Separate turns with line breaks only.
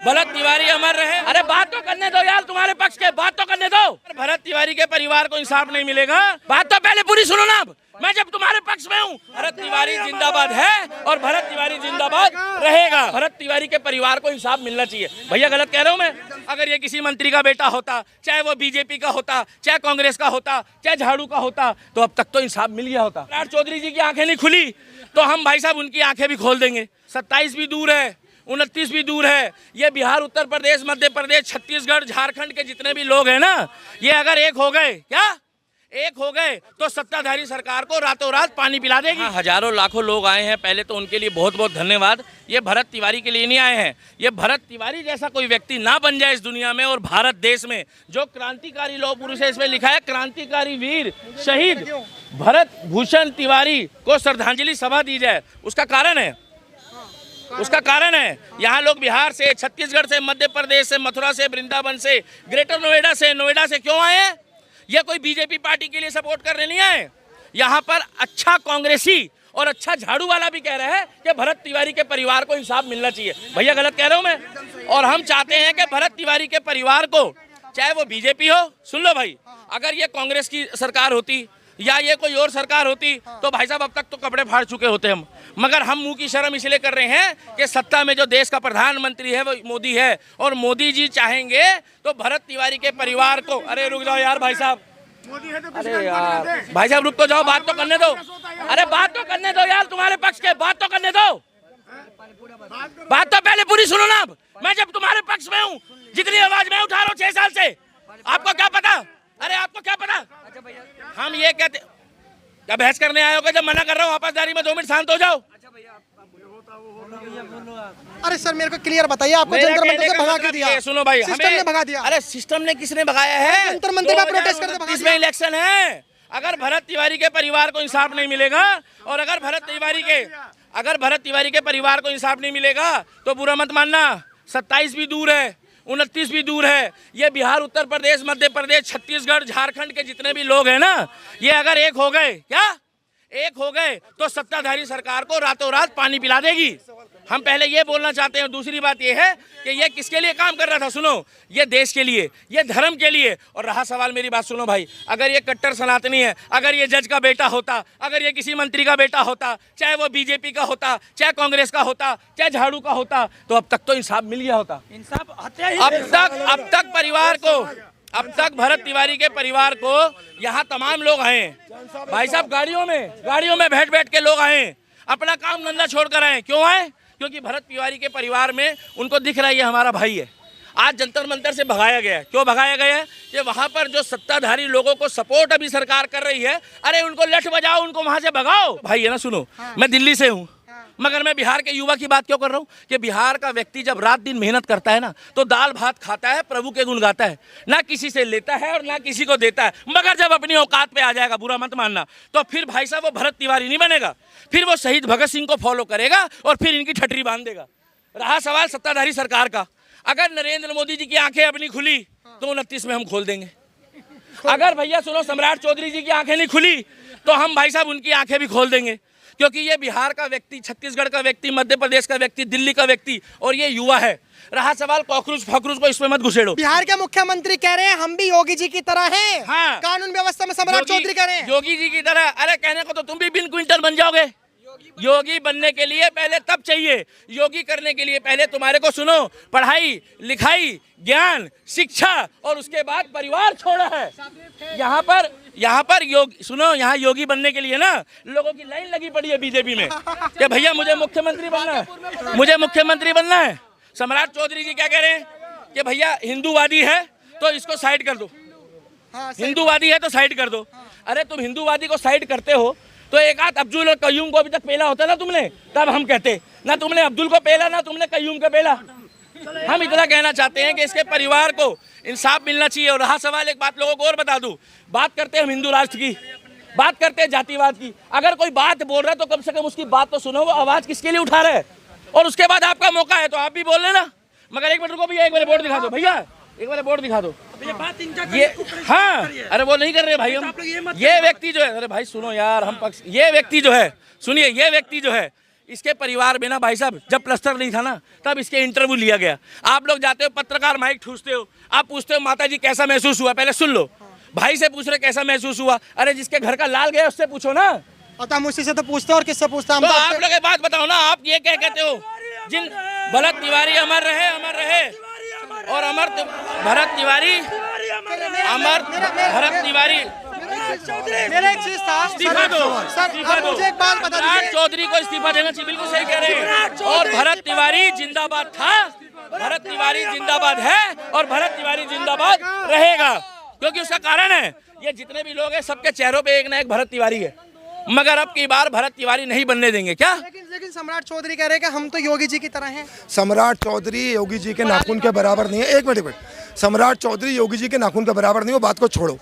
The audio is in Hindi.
भरत तिवारी अमर रहे। अरे बात तो करने दो यार, तुम्हारे पक्ष के बात तो करने दो। भरत तिवारी के परिवार को इंसाफ नहीं मिलेगा, बात तो पहले पूरी सुनो ना। मैं जब तुम्हारे पक्ष में हूँ, भरत तिवारी जिंदाबाद है और भरत तिवारी जिंदाबाद रहेगा। भरत तिवारी के परिवार को इंसाफ मिलना चाहिए। भैया गलत कह रहा हूँ मैं? अगर ये किसी मंत्री का बेटा होता, चाहे वो बीजेपी का होता, चाहे कांग्रेस का होता, चाहे झाड़ू का होता, तो अब तक तो इंसाफ मिल गया होता। सम्राट चौधरी जी की आंखें नहीं खुली तो हम भाई साहब उनकी आंखें भी खोल देंगे। 27 भी दूर है, 29 भी दूर है। ये बिहार, उत्तर प्रदेश, मध्य प्रदेश, छत्तीसगढ़, झारखंड के जितने भी लोग हैं ना, ये अगर एक हो गए, क्या एक हो गए, तो सत्ताधारी सरकार को रातों रात पानी पिला देगी। हजारों लाखों लोग आए हैं, पहले तो उनके लिए बहुत बहुत धन्यवाद। ये भरत तिवारी के लिए नहीं आए हैं, ये भरत तिवारी जैसा कोई व्यक्ति ना बन जाए इस दुनिया में और भारत देश में। जो क्रांतिकारी लौह पुरुष है, इसमें लिखा है क्रांतिकारी वीर शहीद भरत भूषण तिवारी को श्रद्धांजलि सभा दी जाए। उसका कारण है यहाँ लोग बिहार से, छत्तीसगढ़ से, मध्य प्रदेश से, मथुरा से, वृंदावन से, ग्रेटर नोएडा से क्यों आए हैं? ये कोई बीजेपी पार्टी के लिए सपोर्ट करने नहीं आए। यहाँ पर अच्छा कांग्रेसी और अच्छा झाड़ू वाला भी कह रहे हैं कि भरत तिवारी के परिवार को इंसाफ मिलना चाहिए। भैया गलत कह रहा हूँ मैं? और हम चाहते हैं कि भरत तिवारी के परिवार को, चाहे वो बीजेपी हो, सुन लो भाई, अगर ये कांग्रेस की सरकार होती या ये कोई और सरकार होती तो भाई साहब अब तक तो कपड़े फाड़ चुके होते हम। मगर हम मुंह की शर्म इसलिए कर रहे हैं कि सत्ता में जो देश का प्रधानमंत्री है वो मोदी है, और मोदी जी चाहेंगे तो भरत तिवारी के परिवार को, अरे रुक जाओ यार भाई साहब, अरे यार भाई साहब रुक तो जाओ, बात तो करने दो। अरे बात तो करने दो यार, तुम्हारे पक्ष के बात तो करने दो, बात तो पहले पूरी सुनो ना। मैं जब तुम्हारे पक्ष में हूँ, जितनी आवाज मैं उठा रहा हूँ 6 साल से, आपको क्या पता? अरे आपको क्या पता? हम ये कहते, क्या बहस करने आए हो? जब मना कर रहा हूँ आपसदारी में 2 मिनट शांत हो जाओ।
अरे सर मेरे को क्लियर बताइए, आपको जंतर मंतर से भगा के दिया।
सुनो भाई,
सिस्टम ने भगा दिया।
अरे सिस्टम ने किसने भगाया है?
जंतर मंतर का प्रोटेस्ट करके भगा दिया।
इलेक्शन है। अगर भरत तिवारी के परिवार को इंसाफ नहीं मिलेगा, और अगर भरत तिवारी के परिवार को इंसाफ नहीं मिलेगा तो बुरा मत मानना, 27 भी दूर है, 29 भी दूर है। ये बिहार, उत्तर प्रदेश, मध्य प्रदेश, छत्तीसगढ़, झारखंड के जितने भी लोग हैं ना, ये अगर एक हो गए, क्या एक हो गए, तो सत्ताधारी सरकार को रातों रात पानी पिला देगी। हम पहले ये बोलना चाहते हैं। दूसरी बात ये है कि ये किसके लिए काम कर रहा था? सुनो, ये देश के लिए, ये धर्म के लिए। और रहा सवाल, मेरी बात सुनो भाई, अगर ये कट्टर सनातनी है, अगर ये जज का बेटा होता, अगर ये किसी मंत्री का बेटा होता, चाहे वो बीजेपी का होता, चाहे कांग्रेस का होता, चाहे झाड़ू का होता, तो अब तक तो इंसाफ मिल गया होता। इंसाफ अब तक परिवार को, अब तक भरत तिवारी के परिवार को यहाँ तमाम लोग आए भाई साहब, गाड़ियों में बैठ के लोग आए, अपना काम धंधा छोड़कर आए। क्यों आए? क्योंकि भरत तिवारी के परिवार में उनको दिख रहा है ये हमारा भाई है। आज जंतर मंतर से भगाया गया है। क्यों भगाया गया है? कि वहाँ पर जो सत्ताधारी लोगों को सपोर्ट अभी सरकार कर रही है, अरे उनको लठ बजाओ, उनको वहाँ से भगाओ। भाई है ना, सुनो, मैं दिल्ली से हूँ, मगर मैं बिहार के युवा की बात क्यों कर रहा हूँ? कि बिहार का व्यक्ति जब रात दिन मेहनत करता है ना, तो दाल भात खाता है, प्रभु के गुण गाता है, ना किसी से लेता है और ना किसी को देता है। मगर जब अपनी औकात पे आ जाएगा, बुरा मत मानना, तो फिर भाई साहब वो भरत तिवारी नहीं बनेगा, फिर वो शहीद भगत सिंह को फॉलो करेगा और फिर इनकी ठटरी बांध देगा। रहा सवाल सत्ताधारी सरकार का, अगर नरेंद्र मोदी जी की आंखें अपनी खुली तो 29 में हम खोल देंगे। अगर भैया सुनो, सम्राट चौधरी जी की आंखें नहीं खुली तो हम भाई साहब उनकी आंखें भी खोल देंगे। क्योंकि ये बिहार का व्यक्ति, छत्तीसगढ़ का व्यक्ति, मध्य प्रदेश का व्यक्ति, दिल्ली का व्यक्ति, और ये युवा है। रहा सवाल कॉकरोच फकरूच को इसमें मत घुसेड़ो।
बिहार के मुख्यमंत्री कह रहे हैं हम भी योगी जी की तरह हैं।
हाँ,
कानून व्यवस्था में सम्राट चौधरी कह रहे हैं
योगी जी की तरह। अरे कहने को तो तुम भी बिन क्विंटल बन जाओगे। योगी बनने के लिए पहले तब चाहिए, योगी करने के लिए पहले तुम्हारे को सुनो, पढ़ाई लिखाई, ज्ञान, शिक्षा, और उसके बाद परिवार छोड़ा है। यहाँ पर सुनो, यहाँ योगी बनने के लिए ना लोगों की लाइन लगी पड़ी है बीजेपी में कि भैया मुझे मुख्यमंत्री बनना है, सम्राट चौधरी जी क्या कह रहे हैं कि भैया हिंदूवादी है तो इसको साइड कर दो, हिंदूवादी है तो साइड कर दो। अरे तुम हिंदूवादी को साइड करते हो तो एक आध अब्दुल और कयूम को अभी तक पेला होता ना तुमने, तब हम कहते ना तुमने अब्दुल को पेला ना तुमने कयूम को पेला। हम इतना कहना चाहते हैं कि इसके परिवार को इंसाफ मिलना चाहिए। और रहा सवाल, एक बात लोगों को और बता दूं, बात करते हैं हम हिंदू राष्ट्र की, बात करते हैं जातिवाद की। अगर कोई बात बोल रहा है तो कम से कम उसकी बात तो सुनो, वो आवाज किसके लिए उठा रहा है। और उसके बाद आपका मौका है तो आप भी बोल लेना। मगर एक मिनट रुको भैया, एक बार बोर्ड दिखा दो भैया, एक बार बोर्ड दिखा दो। ये हाँ, अरे वो नहीं कर रहे भाई हम। ये व्यक्ति जो है, अरे भाई सुनो यार, हम पक्ष, ये व्यक्ति जो है, सुनिए, ये व्यक्ति जो है इसके परिवार में ना भाई साहब, जब प्लस्तर नहीं था ना, तब इसके इंटरव्यू लिया गया। आप लोग जाते हो, पत्रकार माइक ठूसते हो, आप पूछते हो माता जी कैसा महसूस हुआ, पहले सुन लो। भाई से पूछ रहे कैसा महसूस हुआ, अरे जिसके घर का लाल गया उससे पूछो ना।
और तो हम उसी से तो पूछते हैं और किससे पूछते हैं हम
तो
तो
आप
आपसे-
लोग एक बात बताओ ना, आप ये क्या कहते हो, जिन भरत तिवारी अमर रहे, अमर रहे, और भरत तिवारी अमर, भरत तिवारी
मेरा एक चीज था
इस्तीफा दो,
सर
इस्तीफा
आप
दो।
मुझे एक बात बता
विराट
दीजिए।
चौधरी को इस्तीफा देना चाहिए, बिल्कुल सही कह रहे हैं। और भरत तिवारी जिंदाबाद था, भरत तिवारी जिंदाबाद है, और भरत तिवारी जिंदाबाद रहेगा, क्योंकि उसका कारण है, ये जितने भी लोग हैं सबके चेहरों पे एक ना एक भरत तिवारी है, मगर अब की बार भरत तिवारी नहीं बनने देंगे। क्या?
लेकिन सम्राट चौधरी कह रहे हैं कि हम तो योगी जी की तरह हैं।
सम्राट चौधरी योगी जी के नाखून के बराबर नहीं है। एक मिनट, सम्राट चौधरी योगी जी के नाखून के बराबर नहीं, वो बात को छोड़ो।